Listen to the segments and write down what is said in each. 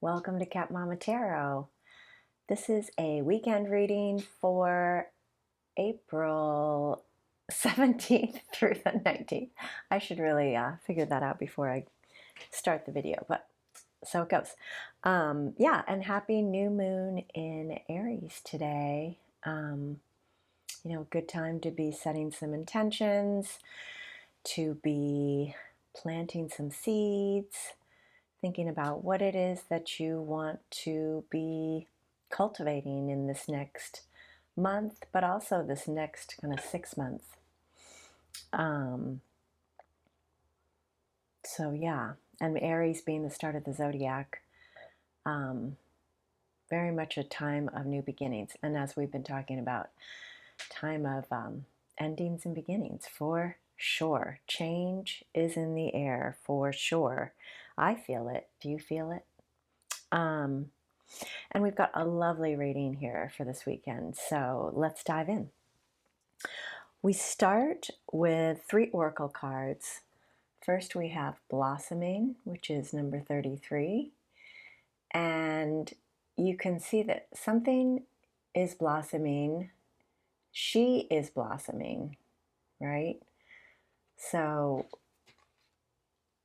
Welcome to Cat Mama Tarot. This is a weekend reading for April 17th through the 19th. I should really figure that out before I start the video, but so it goes. Yeah, and happy new moon in Aries today. Good time to be setting some intentions, to be planting some seeds, thinking about what it is that you want to be cultivating in this next month, but also this next kind of 6 months. So yeah, and Aries being the start of the zodiac, very much a time of new beginnings. And as we've been talking about, time of endings and beginnings for sure. Change is in the air for sure. I feel it. Do you feel it? And we've got a lovely reading here for this weekend, so let's dive in. We start with 3 oracle cards. First we have Blossoming, which is number 33, and you can see that something is blossoming. She is blossoming, right? So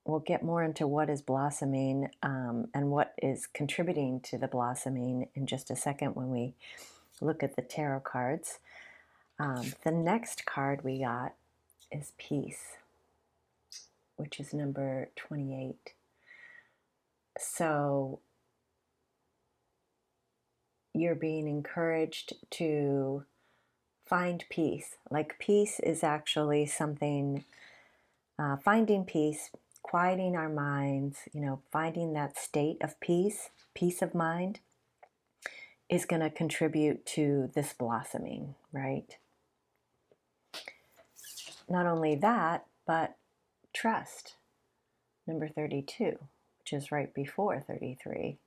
we'll get more into what is blossoming and what is contributing to the blossoming in just a second when we look at the tarot cards. The next card we got is Peace, which is number 28. So you're being encouraged to find peace. Like peace is actually something, finding peace, quieting our minds, finding that state of peace, peace of mind, is going to contribute to this blossoming, right? Not only that, but trust, number 32, which is right before 33.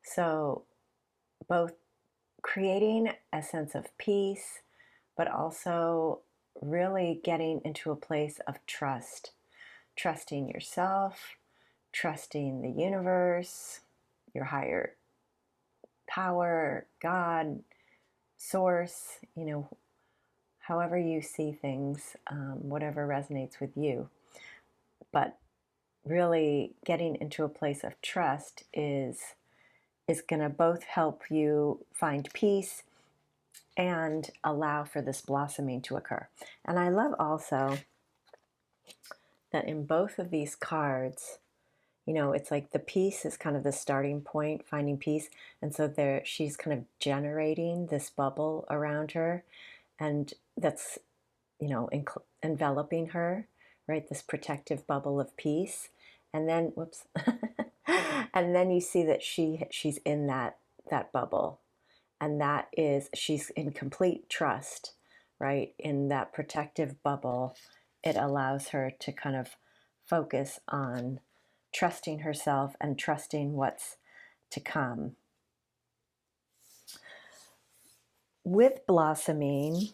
So both creating a sense of peace, but also really getting into a place of trust, trusting yourself, trusting the universe, your higher power, God, source, however you see things, whatever resonates with you. But really getting into a place of trust is going to both help you find peace and allow for this blossoming to occur. And I love also that in both of these cards, it's like the peace is kind of the starting point, finding peace. And so she's kind of generating this bubble around her, and that's, enveloping her, right? This protective bubble of peace. And then, whoops, and then you see that she's in that bubble. And that is, she's in complete trust, right? In that protective bubble, it allows her to kind of focus on trusting herself and trusting what's to come. With blossoming,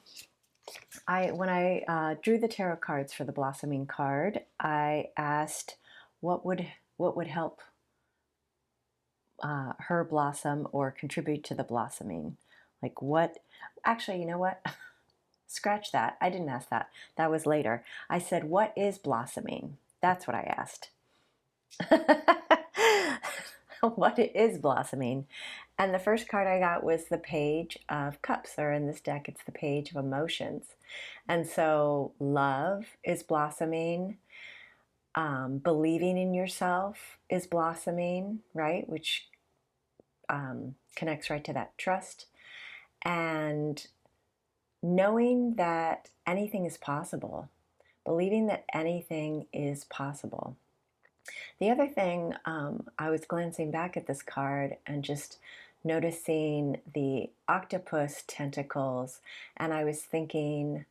when I drew the tarot cards for the blossoming card, I asked what would help her blossom or contribute to the blossoming. Like what? Actually, you know what? Scratch that. I didn't ask that. That was later. I said, what is blossoming? That's what I asked. What is blossoming? And the first card I got was the Page of Cups, or in this deck, it's the Page of Emotions. And so love is blossoming. Believing in yourself is blossoming, right? Which connects right to that trust. And knowing that anything is possible, believing that anything is possible. The other thing, I was glancing back at this card and just noticing the octopus tentacles, and I was thinking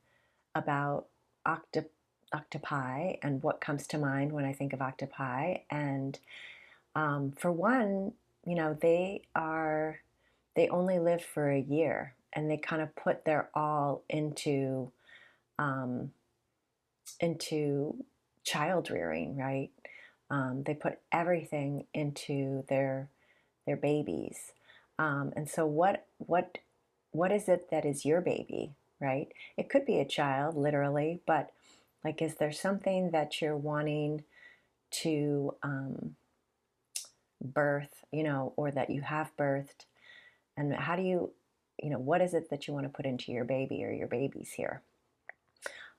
about octopi and what comes to mind when I think of octopi. And for one, they only live for a year, and they kind of put their all into child rearing, right? They put everything into their their babies. And so what is it that is your baby, right? It could be a child, literally, but like, is there something that you're wanting to birth, or that you have birthed? And how do you, what is it that you want to put into your baby or your babies here?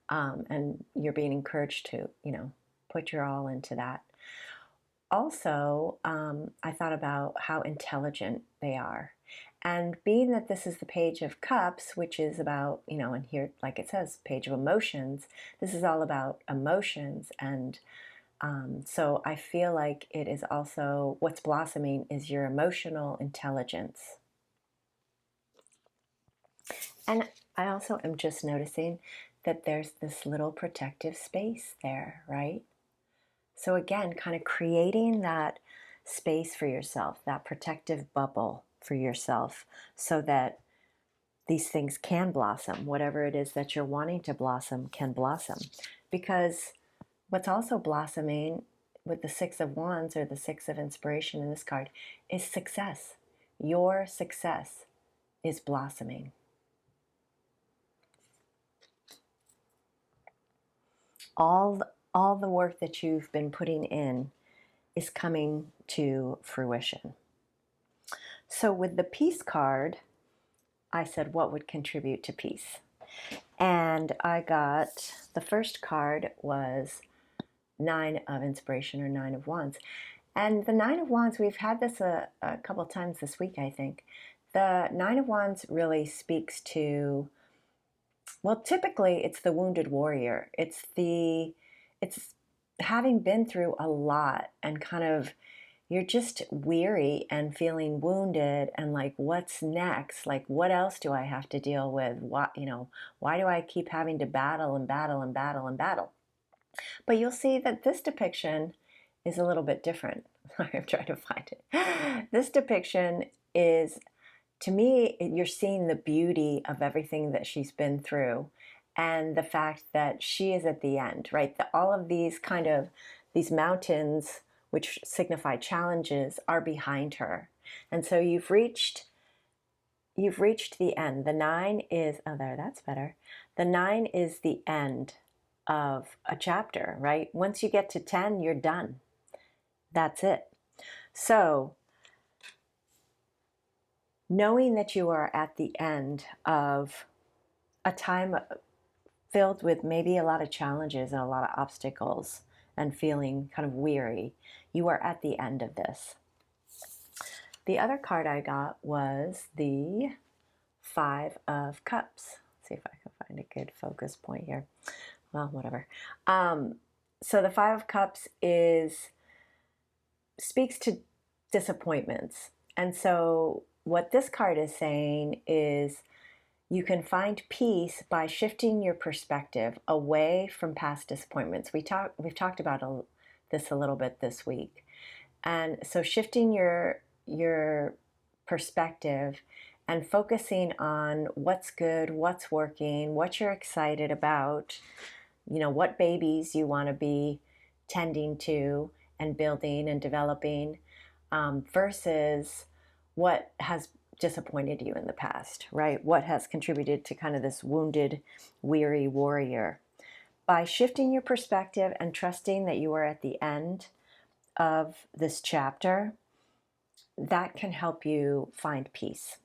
And you're being encouraged to, put your all into that. Also, I thought about how intelligent they are. And being that this is the Page of Cups, which is about, and here, like it says, Page of Emotions, this is all about emotions. And so I feel like it is also, what's blossoming is your emotional intelligence. And I also am just noticing that there's this little protective space there, right? So again, kind of creating that space for yourself, that protective bubble for yourself, so that these things can blossom. Whatever it is that you're wanting to blossom can blossom. Because what's also blossoming with the Six of Wands, or the Six of Inspiration in this card, is success. Your success is blossoming. All the work that you've been putting in is coming to fruition. So with the Peace card, I said, what would contribute to peace? And I got, the first card was Nine of Inspiration, or Nine of Wands. And the Nine of Wands, we've had this a couple of times this week, I think. The Nine of Wands really speaks to, well, typically it's the wounded warrior. It's having been through a lot, and kind of, you're just weary and feeling wounded, and like, what's next? Like, what else do I have to deal with? Why do I keep having to battle and battle and battle and battle? But you'll see that this depiction is a little bit different. I'm trying to find it. This depiction is, to me, you're seeing the beauty of everything that she's been through, and the fact that she is at the end, right? All of these these mountains, which signify challenges, are behind her. And so you've reached the end. The nine is, oh, there, that's better. The nine is the end of a chapter, right? Once you get to 10, you're done. That's it. So knowing that you are at the end of a time filled with maybe a lot of challenges and a lot of obstacles, and feeling kind of weary, you are at the end of this. The other card I got was the Five of Cups. Let's see if I can find a good focus point here. Well, whatever. So the Five of Cups speaks to disappointments. And so what this card is saying is, you can find peace by shifting your perspective away from past disappointments. We've talked about this a little bit this week. And so shifting your perspective and focusing on what's good, what's working, what you're excited about, what babies you want to be tending to and building and developing, versus what has disappointed you in the past, right? What has contributed to kind of this wounded, weary warrior. By shifting your perspective and trusting that you are at the end of this chapter, that can help you find peace.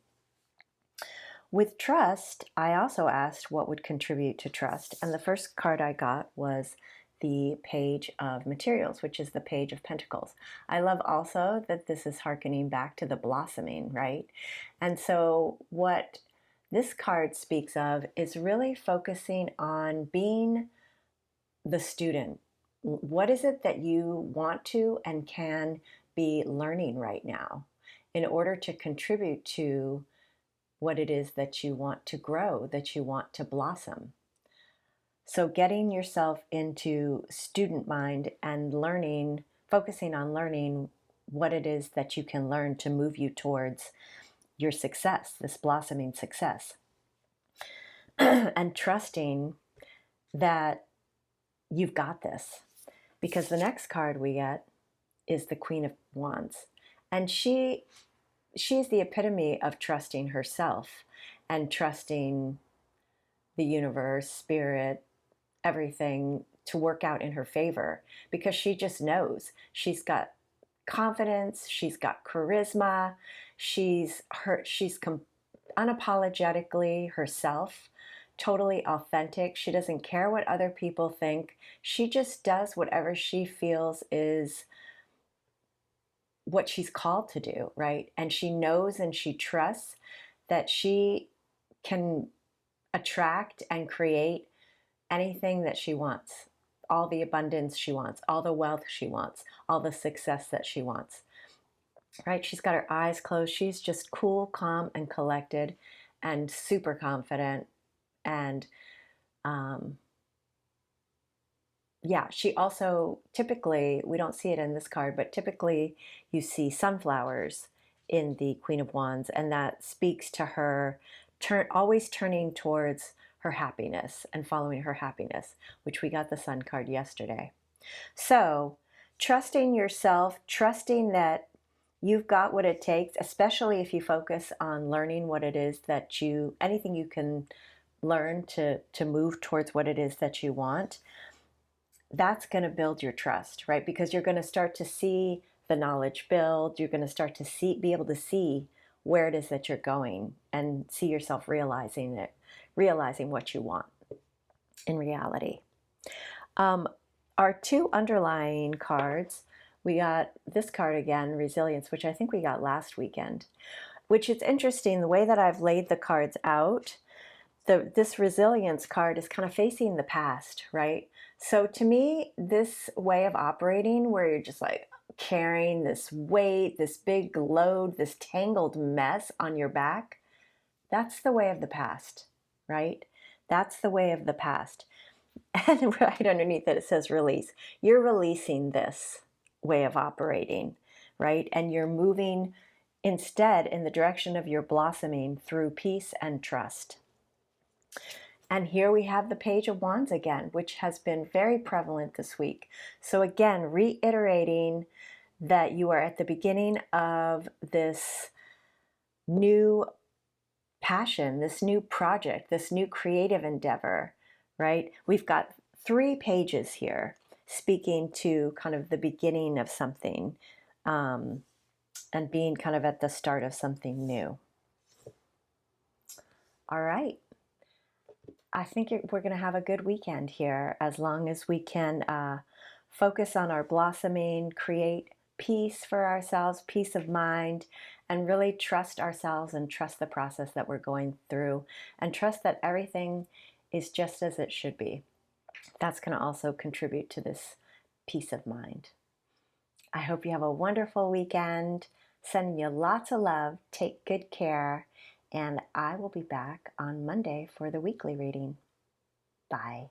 With trust, I also asked what would contribute to trust, and the first card I got was the Page of Materials, which is the Page of Pentacles. I love also that this is hearkening back to the blossoming, right? And so what this card speaks of is really focusing on being the student. What is it that you want to and can be learning right now in order to contribute to what it is that you want to grow, that you want to blossom? So getting yourself into student mind and learning, focusing on learning what it is that you can learn to move you towards your success, this blossoming success. And trusting that you've got this. Because the next card we get is the Queen of Wands. And she she's the epitome of trusting herself and trusting the universe, spirit, everything to work out in her favor, because she just knows. She's got confidence, she's got charisma, she's unapologetically herself, totally authentic. She doesn't care what other people think. She just does whatever she feels is what she's called to do, right? And she knows and she trusts that she can attract and create anything that she wants, all the abundance she wants, all the wealth she wants, all the success that she wants, right? She's got her eyes closed. She's just cool, calm, and collected and super confident. And yeah, she also typically, we don't see it in this card, but typically you see sunflowers in the Queen of Wands, and that speaks to her always turning towards her happiness and following her happiness, which we got the Sun card yesterday. So trusting yourself, trusting that you've got what it takes, especially if you focus on learning what it is that anything you can learn to move towards what it is that you want, that's going to build your trust, right? Because you're going to start to see the knowledge build. You're going to start to be able to see where it is that you're going and see yourself realizing what you want in reality. Our two underlying cards, we got this card again, Resilience, which I think we got last weekend, which is interesting. The way that I've laid the cards out, this Resilience card is kind of facing the past, right? So to me, this way of operating where you're just like carrying this weight, this big load, this tangled mess on your back, that's the way of the past, right? That's the way of the past. And right underneath it, it says release. You're releasing this way of operating, right? And you're moving instead in the direction of your blossoming through peace and trust. And here we have the Page of Wands again, which has been very prevalent this week. So again, reiterating that you are at the beginning of this new passion, this new project, this new creative endeavor, right? We've got 3 pages here speaking to kind of the beginning of something and being kind of at the start of something new. All right. I think we're going to have a good weekend here as long as we can focus on our blossoming, create peace for ourselves, peace of mind, and really trust ourselves and trust the process that we're going through and trust that everything is just as it should be. That's going to also contribute to this peace of mind. I hope you have a wonderful weekend. Sending you lots of love. Take good care. And I will be back on Monday for the weekly reading. Bye.